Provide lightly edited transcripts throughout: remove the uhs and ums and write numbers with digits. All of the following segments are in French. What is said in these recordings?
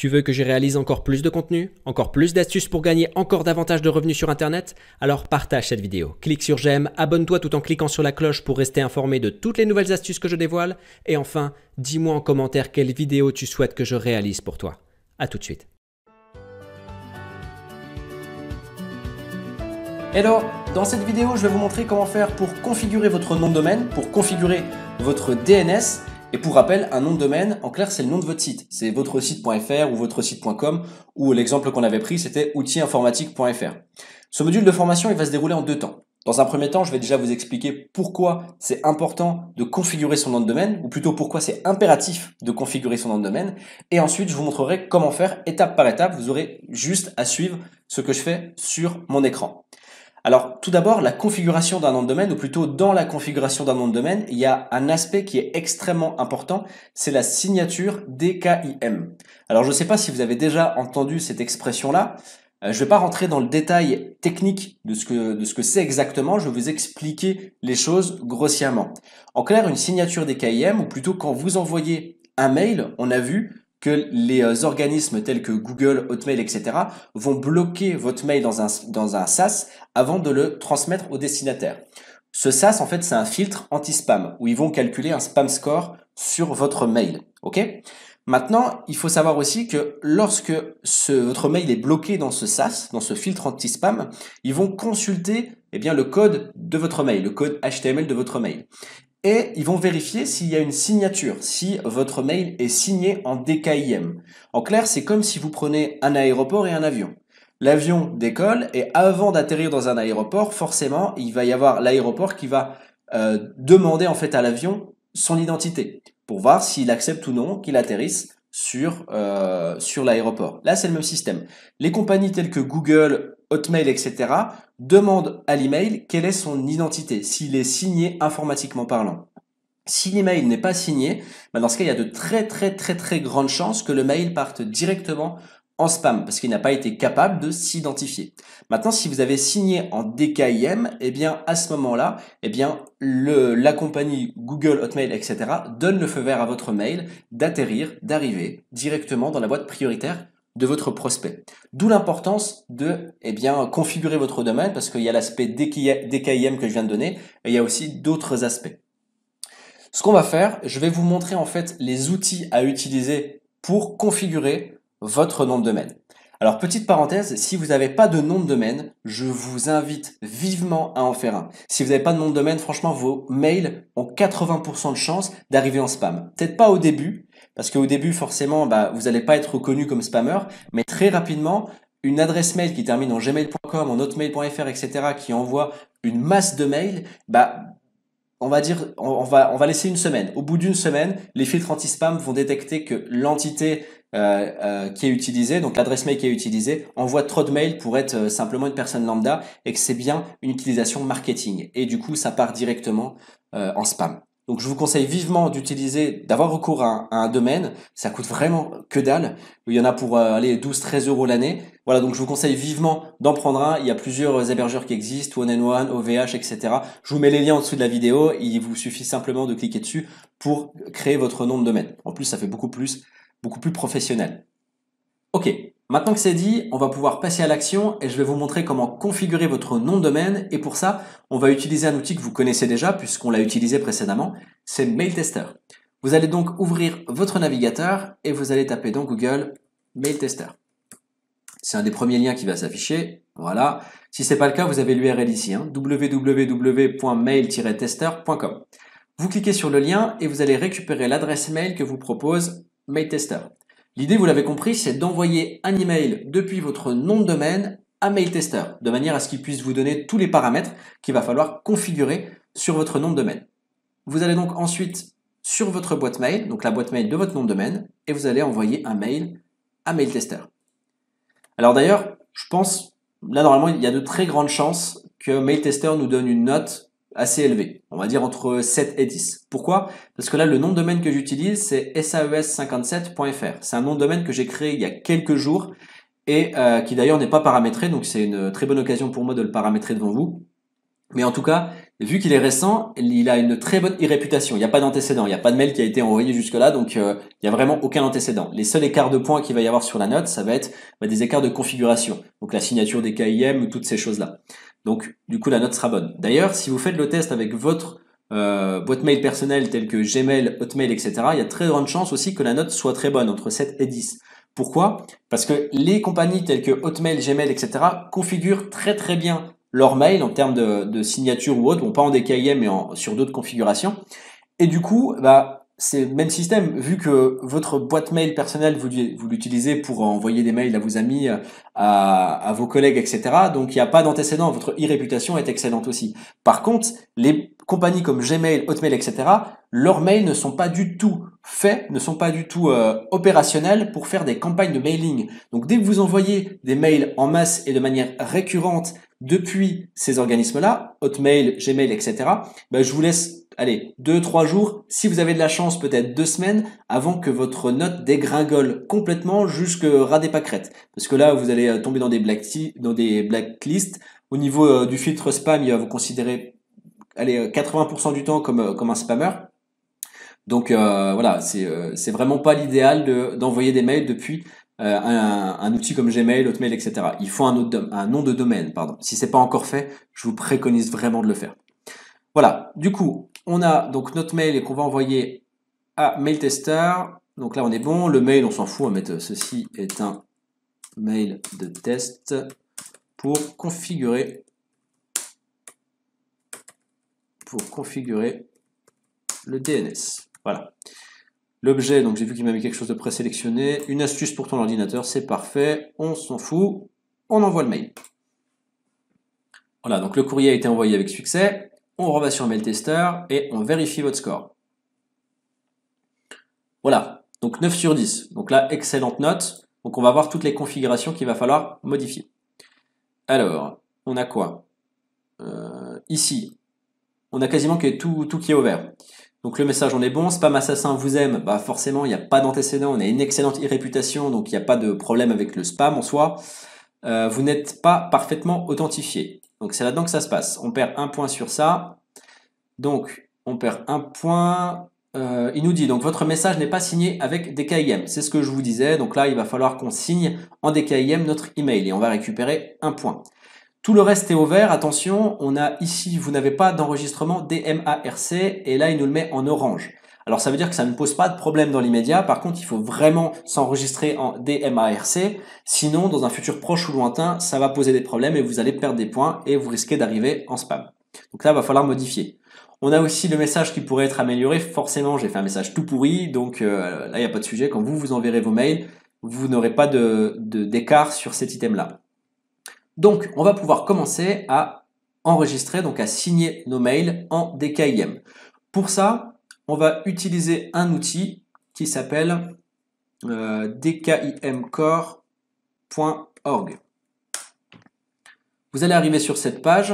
Tu veux que je réalise encore plus de contenu, encore plus d'astuces pour gagner encore davantage de revenus sur Internet? Alors partage cette vidéo, clique sur j'aime, abonne-toi tout en cliquant sur la cloche pour rester informé de toutes les nouvelles astuces que je dévoile. Et enfin, dis-moi en commentaire quelle vidéo tu souhaites que je réalise pour toi. À tout de suite. Hello, dans cette vidéo, je vais vous montrer comment faire pour configurer votre nom de domaine, pour configurer votre DNS. Et pour rappel, un nom de domaine, en clair, c'est le nom de votre site. C'est votre site.fr ou votre site.com, ou l'exemple qu'on avait pris, c'était outildinformatique.fr. Ce module de formation, il va se dérouler en 2 temps. Dans un premier temps, je vais déjà vous expliquer pourquoi c'est important de configurer son nom de domaine, ou plutôt pourquoi c'est impératif de configurer son nom de domaine. Et ensuite, je vous montrerai comment faire étape par étape. Vous aurez juste à suivre ce que je fais sur mon écran. Alors, tout d'abord, la configuration d'un nom de domaine, ou plutôt dans la configuration d'un nom de domaine, il y a un aspect qui est extrêmement important, c'est la signature DKIM. Alors, je ne sais pas si vous avez déjà entendu cette expression-là. Je ne vais pas rentrer dans le détail technique de ce que c'est exactement, je vais vous expliquer les choses grossièrement. En clair, une signature DKIM, ou plutôt quand vous envoyez un mail, on a vu que les organismes tels que Google, Hotmail, etc. vont bloquer votre mail dans un SAS avant de le transmettre au destinataire. Ce SAS, en fait, c'est un filtre anti-spam où ils vont calculer un spam score sur votre mail. Ok ? Maintenant, il faut savoir aussi que lorsque votre mail est bloqué dans ce SAS, dans ce filtre anti-spam, ils vont consulter le code de votre mail, le code HTML de votre mail. Et ils vont vérifier s'il y a une signature, si votre mail est signé en DKIM. En clair, c'est comme si vous prenez un aéroport et un avion. L'avion décolle et avant d'atterrir dans un aéroport, forcément, il va y avoir l'aéroport qui va demander en fait à l'avion son identité pour voir s'il accepte ou non qu'il atterrisse sur l'aéroport. Là, c'est le même système. Les compagnies telles que Google, Hotmail, etc. demandent à l'email quelle est son identité, s'il est signé informatiquement parlant. Si l'email n'est pas signé, dans ce cas, il y a de très grandes chances que le mail parte directement en spam parce qu'il n'a pas été capable de s'identifier. Maintenant, si vous avez signé en DKIM, à ce moment-là, la compagnie Google, Hotmail, etc. donne le feu vert à votre mail d'atterrir, d'arriver directement dans la boîte prioritaire de votre prospect. D'où l'importance de configurer votre domaine parce qu'il y a l'aspect DKIM que je viens de donner et il y a aussi d'autres aspects. Ce qu'on va faire, je vais vous montrer en fait les outils à utiliser pour configurer votre nom de domaine. Alors petite parenthèse, si vous n'avez pas de nom de domaine, je vous invite vivement à en faire un. Si vous n'avez pas de nom de domaine, franchement vos mails ont 80% de chances d'arriver en spam. Peut-être pas au début, parce qu'au début forcément vous n'allez pas être reconnu comme spammer, mais très rapidement, une adresse mail qui termine en gmail.com, en hotmail.fr, etc. qui envoie une masse de mails, on va dire, on va laisser une semaine. Au bout d'une semaine, les filtres anti-spam vont détecter que l'entité qui est utilisée, donc l'adresse mail qui est utilisée, envoie trop de mails pour être simplement une personne lambda et que c'est bien une utilisation marketing. Et du coup, ça part directement en spam. Donc je vous conseille vivement d'avoir recours à un domaine. Ça coûte vraiment que dalle. Il y en a pour 12-13 euros l'année. Voilà, donc je vous conseille vivement d'en prendre un. Il y a plusieurs hébergeurs qui existent, One and One, OVH, etc. Je vous mets les liens en dessous de la vidéo. Il vous suffit simplement de cliquer dessus pour créer votre nom de domaine. En plus, ça fait beaucoup plus professionnel. Ok, maintenant que c'est dit, on va pouvoir passer à l'action et je vais vous montrer comment configurer votre nom de domaine. Et pour ça, on va utiliser un outil que vous connaissez déjà puisqu'on l'a utilisé précédemment, c'est MailTester. Vous allez donc ouvrir votre navigateur et vous allez taper dans Google MailTester. C'est un des premiers liens qui va s'afficher. Voilà. Si ce n'est pas le cas, vous avez l'URL ici, www.mail-tester.com. Vous cliquez sur le lien et vous allez récupérer l'adresse mail que vous propose MailTester. L'idée, vous l'avez compris, c'est d'envoyer un email depuis votre nom de domaine à MailTester, de manière à ce qu'il puisse vous donner tous les paramètres qu'il va falloir configurer sur votre nom de domaine. Vous allez donc ensuite sur votre boîte mail, donc la boîte mail de votre nom de domaine, et vous allez envoyer un mail à MailTester. Alors d'ailleurs, je pense, là normalement, il y a de très grandes chances que MailTester nous donne une note assez élevée, on va dire entre 7 et 10. Pourquoi? Parce que là, le nom de domaine que j'utilise, c'est saes57.fr. C'est un nom de domaine que j'ai créé il y a quelques jours et qui d'ailleurs n'est pas paramétré, donc c'est une très bonne occasion pour moi de le paramétrer devant vous. Mais en tout cas, vu qu'il est récent, il a une très bonne e-réputation. Il n'y a pas d'antécédent, il n'y a pas de mail qui a été envoyé jusque-là, donc il n'y a vraiment aucun antécédent. Les seuls écarts de points qu'il va y avoir sur la note, ça va être des écarts de configuration, donc la signature des KIM ou toutes ces choses-là. Donc du coup, la note sera bonne. D'ailleurs, si vous faites le test avec votre boîte mail personnelle telle que Gmail, Hotmail, etc., il y a très grande chance aussi que la note soit très bonne, entre 7 et 10. Pourquoi? Parce que les compagnies telles que Hotmail, Gmail, etc. configurent très très bien leur mail en termes de signature ou autre, bon pas en DKIM mais sur d'autres configurations. Et du coup, c'est le même système, vu que votre boîte mail personnelle, vous l'utilisez pour envoyer des mails à vos amis, à vos collègues, etc. Donc il n'y a pas d'antécédent, votre e-réputation est excellente aussi. Par contre, les compagnies comme Gmail, Hotmail, etc., leurs mails ne sont pas du tout faits, ne sont pas du tout opérationnels pour faire des campagnes de mailing. Donc dès que vous envoyez des mails en masse et de manière récurrente depuis ces organismes-là, Hotmail, Gmail, etc., je vous laisse, allez, 2-3 jours, si vous avez de la chance, peut-être 2 semaines, avant que votre note dégringole complètement jusque ras des pâquerettes. Parce que là, vous allez tomber dans des blacklists. Au niveau du filtre spam, il va vous considérer, allez, 80% du temps comme un spammer. Donc voilà, c'est vraiment pas l'idéal d'envoyer des mails depuis un outil comme Gmail, Hotmail, etc. Il faut un nom de domaine, pardon. Si c'est pas encore fait, je vous préconise vraiment de le faire. Voilà, du coup, on a donc notre mail qu'on va envoyer à MailTester. Donc là, on est bon. Le mail, on s'en fout. On va mettre ceci est un mail de test pour configurer le DNS. Voilà. L'objet, donc j'ai vu qu'il m'a mis quelque chose de présélectionné. Une astuce pour ton ordinateur, c'est parfait. On s'en fout. On envoie le mail. Voilà, donc le courrier a été envoyé avec succès. On revat sur MailTester et on vérifie votre score. Voilà, donc 9 sur 10. Donc là, excellente note. Donc on va voir toutes les configurations qu'il va falloir modifier. Alors, on a quoi ici, on a quasiment tout qui est ouvert. Donc le message, on est bon. Spam assassin vous aime. Forcément, il n'y a pas d'antécédent. On a une excellente e-réputation, donc il n'y a pas de problème avec le spam en soi. Vous n'êtes pas parfaitement authentifié. Donc c'est là-dedans que ça se passe. On perd un point sur ça. Donc on perd un point. Il nous dit donc votre message n'est pas signé avec DKIM. C'est ce que je vous disais. Donc là, il va falloir qu'on signe en DKIM notre email et on va récupérer un point. Tout le reste est ouvert. Attention, on a ici, vous n'avez pas d'enregistrement DMARC et là, il nous le met en orange. Alors ça veut dire que ça ne pose pas de problème dans l'immédiat. Par contre, il faut vraiment s'enregistrer en DMARC. Sinon, dans un futur proche ou lointain, ça va poser des problèmes et vous allez perdre des points et vous risquez d'arriver en spam. Donc là, il va falloir modifier. On a aussi le message qui pourrait être amélioré. Forcément, j'ai fait un message tout pourri. Donc là, il n'y a pas de sujet. Quand vous enverrez vos mails, vous n'aurez pas d'écart sur cet item-là. Donc, on va pouvoir commencer à enregistrer, donc à signer nos mails en DKIM. Pour ça, on va utiliser un outil qui s'appelle dkimcore.org. Vous allez arriver sur cette page,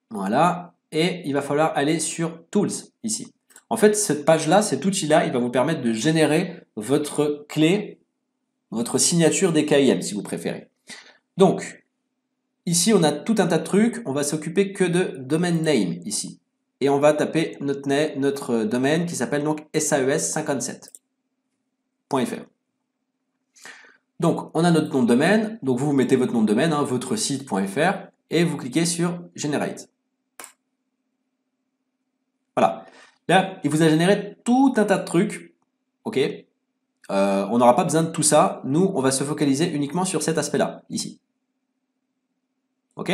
voilà, et il va falloir aller sur Tools, ici. En fait, cette page-là, cet outil-là, il va vous permettre de générer votre clé, votre signature DKIM, si vous préférez. Donc, ici, on a tout un tas de trucs. On va s'occuper que de domain name ici. Et on va taper notre domaine qui s'appelle donc saes57.fr. Donc, on a notre nom de domaine. Donc, vous mettez votre nom de domaine, votre site.fr, et vous cliquez sur Generate. Voilà. Là, il vous a généré tout un tas de trucs. OK. On n'aura pas besoin de tout ça. Nous, on va se focaliser uniquement sur cet aspect-là, ici. OK.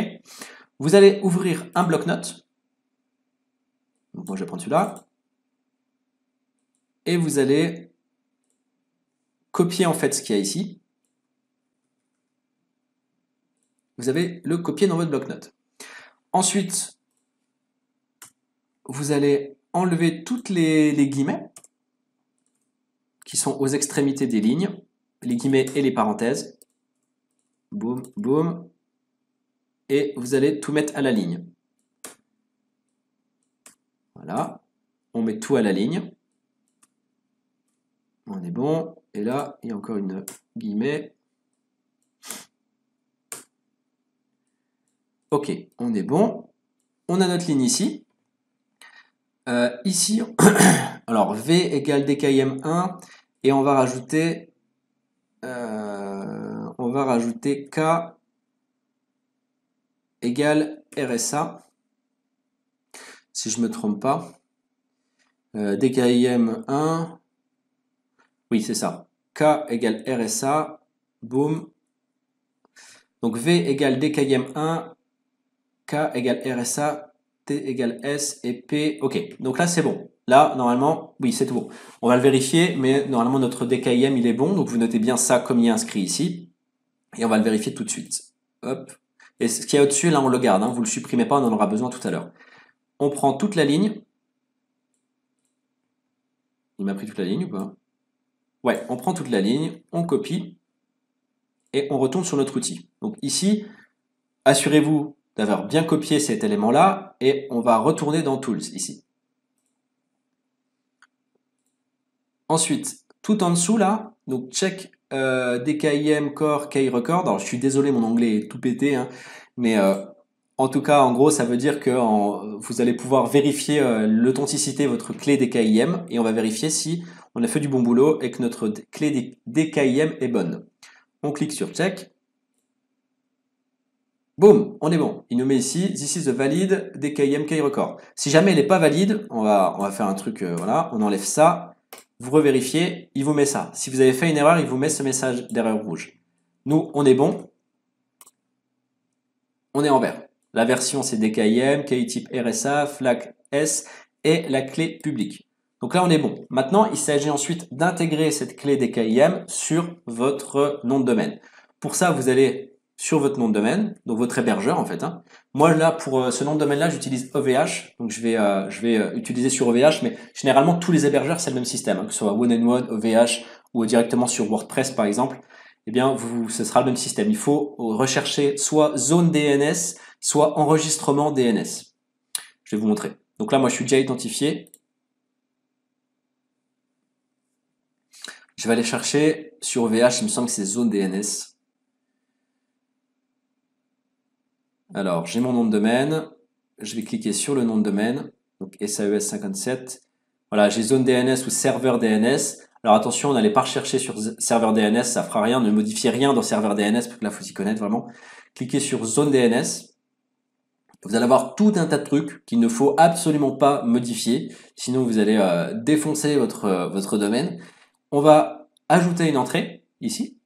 Vous allez ouvrir un bloc-notes. Donc moi je vais prendre celui-là. Et vous allez copier en fait ce qu'il y a ici. Vous allez le copier dans votre bloc-notes. Ensuite, vous allez enlever toutes les guillemets qui sont aux extrémités des lignes, les guillemets et les parenthèses. Boum, boum. Et vous allez tout mettre à la ligne. Voilà. On met tout à la ligne. On est bon. Et là, il y a encore une guillemet. Ok, on est bon. on a notre ligne ici. Ici, alors V égale DKIM1 et on va rajouter K égale RSA, si je ne me trompe pas. DKIM1, oui c'est ça, K égale RSA, boum. Donc V égale DKIM1, K égale RSA, T égale S et P, ok, donc là c'est bon. Là, normalement, oui, c'est tout bon. On va le vérifier, mais normalement notre DKIM il est bon, donc vous notez bien ça comme il est inscrit ici. Et on va le vérifier tout de suite. Hop. Et ce qu'il y a au-dessus, là on le garde, hein. Vous ne le supprimez pas, on en aura besoin tout à l'heure. On prend toute la ligne. Il m'a pris toute la ligne ou pas? Ouais, on prend toute la ligne, on copie et on retourne sur notre outil. Donc ici, assurez-vous d'avoir bien copié cet élément-là et on va retourner dans Tools ici. Ensuite, tout en dessous là, donc check DKIM Core Key Record. Alors je suis désolé, mon anglais est tout pété, hein, mais en tout cas, en gros, ça veut dire que vous allez pouvoir vérifier l'authenticité de votre clé DKIM et on va vérifier si on a fait du bon boulot et que notre clé DKIM est bonne. On clique sur check. Boum, on est bon. Il nous met ici, this is a valid DKIM Key Record. Si jamais elle n'est pas valide, on va faire un truc, voilà, on enlève ça. Vous revérifiez, il vous met ça. Si vous avez fait une erreur, il vous met ce message d'erreur rouge. Nous, on est bon. On est en vert. La version, c'est DKIM, key type RSA, flag S et la clé publique. Donc là, on est bon. Maintenant, il s'agit ensuite d'intégrer cette clé DKIM sur votre nom de domaine. Pour ça, vous allez sur votre nom de domaine, donc votre hébergeur en fait, hein. Moi là, pour ce nom de domaine-là, j'utilise OVH, donc je vais utiliser sur OVH, mais généralement tous les hébergeurs, c'est le même système, hein, que ce soit One&One, OVH ou directement sur WordPress par exemple. Eh bien, ce sera le même système. Il faut rechercher soit zone DNS, soit enregistrement DNS. Je vais vous montrer. Donc là, moi, je suis déjà identifié. Je vais aller chercher sur OVH, il me semble que c'est zone DNS. Alors, j'ai mon nom de domaine. Je vais cliquer sur le nom de domaine. Donc, SAES57. Voilà, j'ai zone DNS ou serveur DNS. Alors attention, n'allez pas rechercher sur serveur DNS, ça fera rien, ne modifiez rien dans serveur DNS, parce que là, il faut s'y connaître vraiment. Cliquez sur zone DNS. Vous allez avoir tout un tas de trucs qu'il ne faut absolument pas modifier, sinon vous allez défoncer votre domaine. On va ajouter une entrée, ici.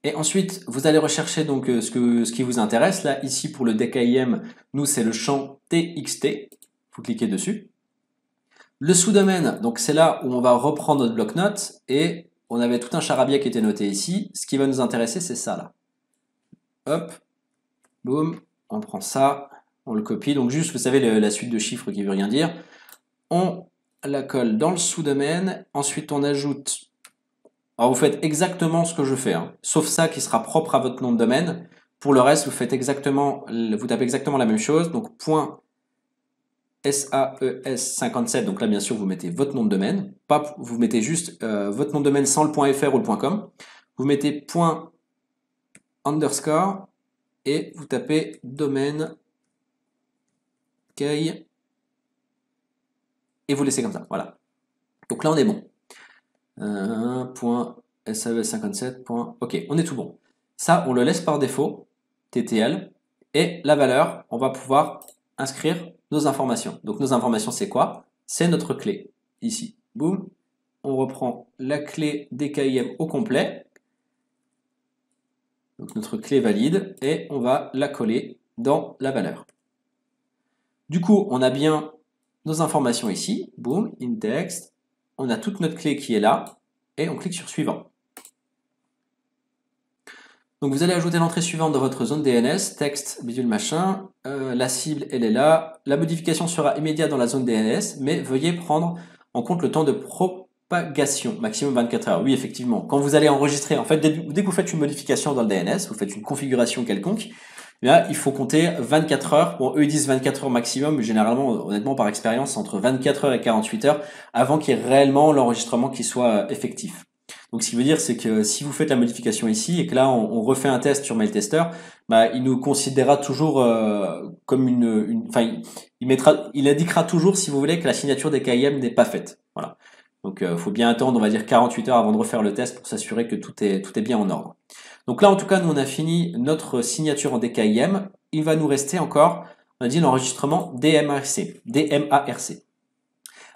Et ensuite, vous allez rechercher donc ce qui vous intéresse. Là, ici, pour le DKIM, nous, c'est le champ TXT. Vous cliquez dessus. Le sous-domaine, donc c'est là où on va reprendre notre bloc-notes et on avait tout un charabia qui était noté ici. Ce qui va nous intéresser, c'est ça là. Hop, boum, on prend ça, on le copie. Donc juste, vous savez, la suite de chiffres qui veut rien dire. On la colle dans le sous-domaine. Ensuite, on ajoute... Alors vous faites exactement ce que je fais, hein, sauf ça qui sera propre à votre nom de domaine. Pour le reste, vous tapez exactement la même chose. Donc point SAES57, donc là bien sûr vous mettez votre nom de domaine, pas, vous mettez juste votre nom de domaine sans le .fr ou le .com, vous mettez point underscore et vous tapez domaine key et vous laissez comme ça, voilà. Donc là on est bon. Point SAES57, ok, on est tout bon. Ça on le laisse par défaut, TTL, et la valeur, on va pouvoir inscrire nos informations. Donc nos informations c'est quoi? C'est notre clé. Ici, boum, on reprend la clé DKIM au complet. Donc notre clé valide et on va la coller dans la valeur. Du coup, on a bien nos informations ici. Boum, index. On a toute notre clé qui est là et on clique sur suivant. Donc vous allez ajouter l'entrée suivante dans votre zone DNS, texte, bidule machin, la cible elle est là, la modification sera immédiate dans la zone DNS, mais veuillez prendre en compte le temps de propagation, maximum 24 heures. Oui effectivement, quand vous allez enregistrer, en fait dès que vous faites une modification dans le DNS, vous faites une configuration quelconque, là il faut compter 24 heures, bon eux ils disent 24 heures maximum, mais généralement honnêtement par expérience entre 24 heures et 48 heures avant qu'il y ait réellement l'enregistrement qui soit effectif. Donc, ce qui veut dire, c'est que si vous faites la modification ici et que là, on refait un test sur MailTester, bah, il nous considérera toujours comme enfin, il indiquera toujours, si vous voulez, que la signature des KIM n'est pas faite. Voilà. Donc, il faut bien attendre, on va dire 48 heures avant de refaire le test pour s'assurer que tout est bien en ordre. Donc là, en tout cas, nous, on a fini notre signature en DKIM. Il va nous rester encore, on a dit, l'enregistrement DMARC.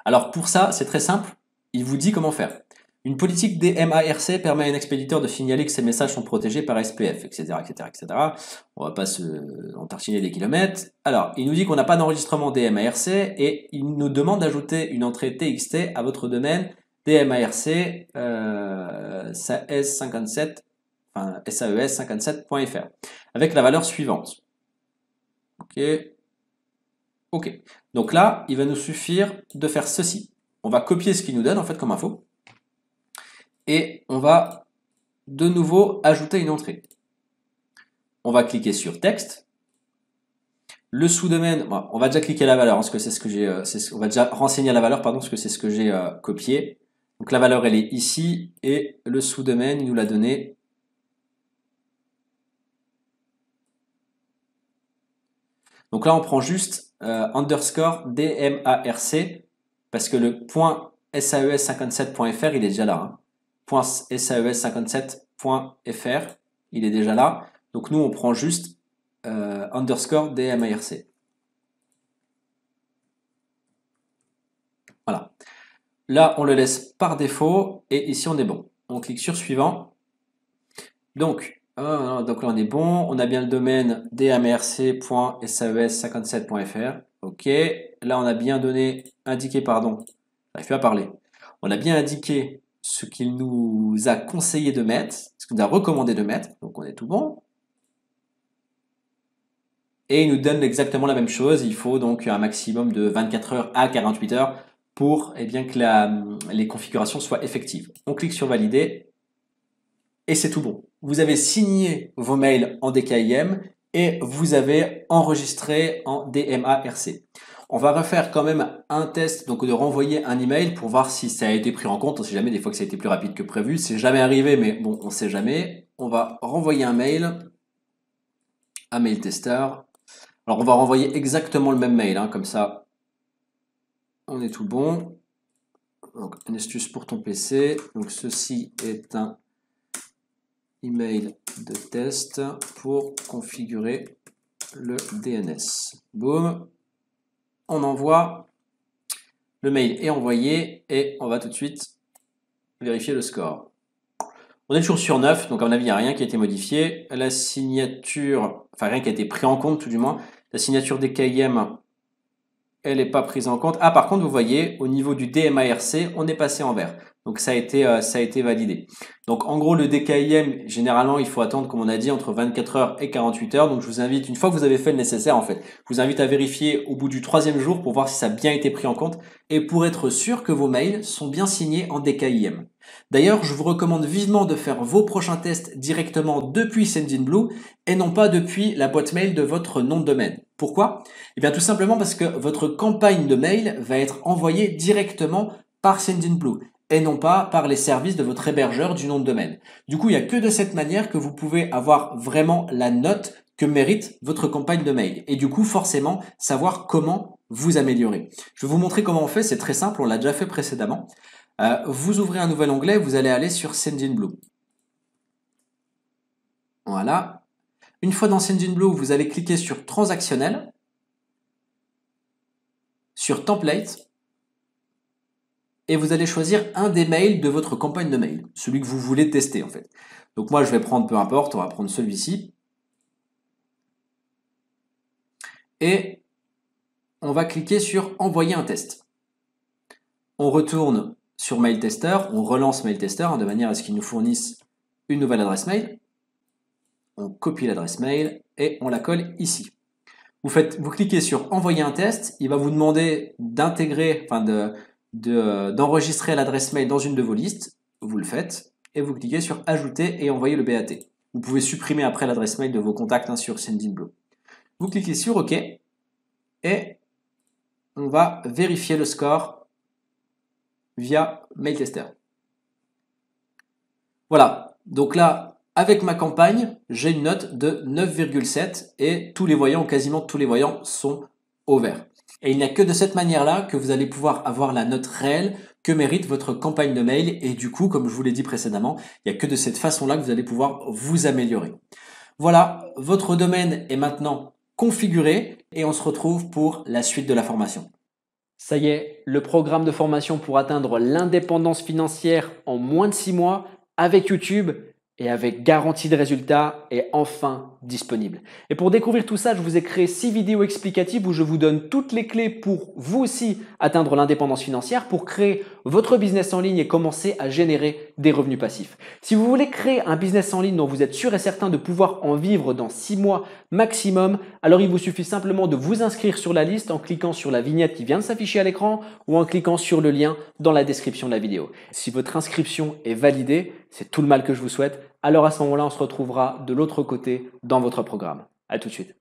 Alors, pour ça, c'est très simple. Il vous dit comment faire. Une politique DMARC permet à un expéditeur de signaler que ses messages sont protégés par SPF, etc., etc., etc. On va pas se entartiner des kilomètres. Alors, il nous dit qu'on n'a pas d'enregistrement DMARC et il nous demande d'ajouter une entrée TXT à votre domaine DMARC SAES57, enfin SAES57.fr avec la valeur suivante. Ok. Ok. Donc là, il va nous suffire de faire ceci. On va copier ce qu'il nous donne en fait comme info. Et on va de nouveau ajouter une entrée. On va cliquer sur texte. Le sous-domaine, bon, on va déjà cliquer la valeur, parce que c'est ce que j'ai, on va déjà renseigner la valeur, pardon, parce que c'est ce que j'ai copié. Donc la valeur elle est ici et le sous-domaine il nous l'a donné. Donc là on prend juste underscore DMARC parce que le point SAES57.fr il est déjà là. Hein. .saes57.fr, il est déjà là. Donc nous, on prend juste underscore DMARC. Voilà. Là, on le laisse par défaut et ici, on est bon. On clique sur suivant. Donc là, on est bon. On a bien le domaine damarc.saes57.fr. OK. Là, on a bien indiqué, pardon. J'arrive plus à parler. On a bien indiqué ce qu'il nous a conseillé de mettre, ce qu'il nous a recommandé de mettre, donc on est tout bon. Et il nous donne exactement la même chose, il faut donc un maximum de 24 heures à 48 heures pour bien que les configurations soient effectives. On clique sur valider et c'est tout bon. Vous avez signé vos mails en DKIM et vous avez enregistré en DMARC. On va refaire quand même un test, donc de renvoyer un email pour voir si ça a été pris en compte. On ne sait jamais, des fois que ça a été plus rapide que prévu. C'est jamais arrivé, mais bon, on ne sait jamais. On va renvoyer un mail à MailTester. Alors, on va renvoyer exactement le même mail, hein, comme ça, on est tout bon. Donc, une astuce pour ton PC. Donc, ceci est un email de test pour configurer le DNS. Boum. On envoie, le mail est envoyé et on va tout de suite vérifier le score. On est toujours sur 9, donc à mon avis, il n'y a rien qui a été modifié. La signature, enfin rien qui a été pris en compte tout du moins. La signature DKIM, elle n'est pas prise en compte. Ah, par contre, vous voyez, au niveau du DMARC, on est passé en vert. Donc ça a été validé. Donc en gros, le DKIM, généralement, il faut attendre, comme on a dit, entre 24 heures et 48 heures. Donc je vous invite, une fois que vous avez fait le nécessaire, en fait, je vous invite à vérifier au bout du 3e jour pour voir si ça a bien été pris en compte et pour être sûr que vos mails sont bien signés en DKIM. D'ailleurs, je vous recommande vivement de faire vos prochains tests directement depuis Sendinblue et non pas depuis la boîte mail de votre nom de domaine. Pourquoi? Eh bien tout simplement parce que votre campagne de mail va être envoyée directement par Sendinblue et non pas par les services de votre hébergeur du nom de domaine. Du coup, il n'y a que de cette manière que vous pouvez avoir vraiment la note que mérite votre campagne de mail. Et du coup, forcément, savoir comment vous améliorer. Je vais vous montrer comment on fait, c'est très simple, on l'a déjà fait précédemment. Vous ouvrez un nouvel onglet, vous allez aller sur Sendinblue. Voilà. Une fois dans Sendinblue, vous allez cliquer sur Transactionnel, sur Template, et vous allez choisir un des mails de votre campagne de mail, celui que vous voulez tester en fait. Donc moi, je vais prendre, peu importe, on va prendre celui-ci. Et on va cliquer sur Envoyer un test. On retourne sur MailTester, on relance MailTester de manière à ce qu'il nous fournisse une nouvelle adresse mail. On copie l'adresse mail et on la colle ici. Vous cliquez sur Envoyer un test, il va vous demander d'intégrer, enfin d'enregistrer l'adresse mail dans une de vos listes. Vous le faites et vous cliquez sur Ajouter et envoyer le BAT. Vous pouvez supprimer après l'adresse mail de vos contacts sur Sendinblue. Vous cliquez sur OK et on va vérifier le score via MailTester. Voilà, donc là, avec ma campagne, j'ai une note de 9,7 et tous les voyants, quasiment tous les voyants sont au vert. Et il n'y a que de cette manière-là que vous allez pouvoir avoir la note réelle que mérite votre campagne de mail. Et du coup, comme je vous l'ai dit précédemment, il n'y a que de cette façon-là que vous allez pouvoir vous améliorer. Voilà, votre domaine est maintenant configuré et on se retrouve pour la suite de la formation. Ça y est, le programme de formation pour atteindre l'indépendance financière en moins de 6 mois avec YouTube et avec garantie de résultat est enfin disponible. Et pour découvrir tout ça, je vous ai créé 6 vidéos explicatives où je vous donne toutes les clés pour vous aussi atteindre l'indépendance financière, pour créer votre business en ligne et commencer à générer des revenus passifs. Si vous voulez créer un business en ligne dont vous êtes sûr et certain de pouvoir en vivre dans 6 mois maximum, alors il vous suffit simplement de vous inscrire sur la liste en cliquant sur la vignette qui vient de s'afficher à l'écran ou en cliquant sur le lien dans la description de la vidéo. Si votre inscription est validée, c'est tout le mal que je vous souhaite. Alors à ce moment-là, on se retrouvera de l'autre côté dans votre programme. À tout de suite.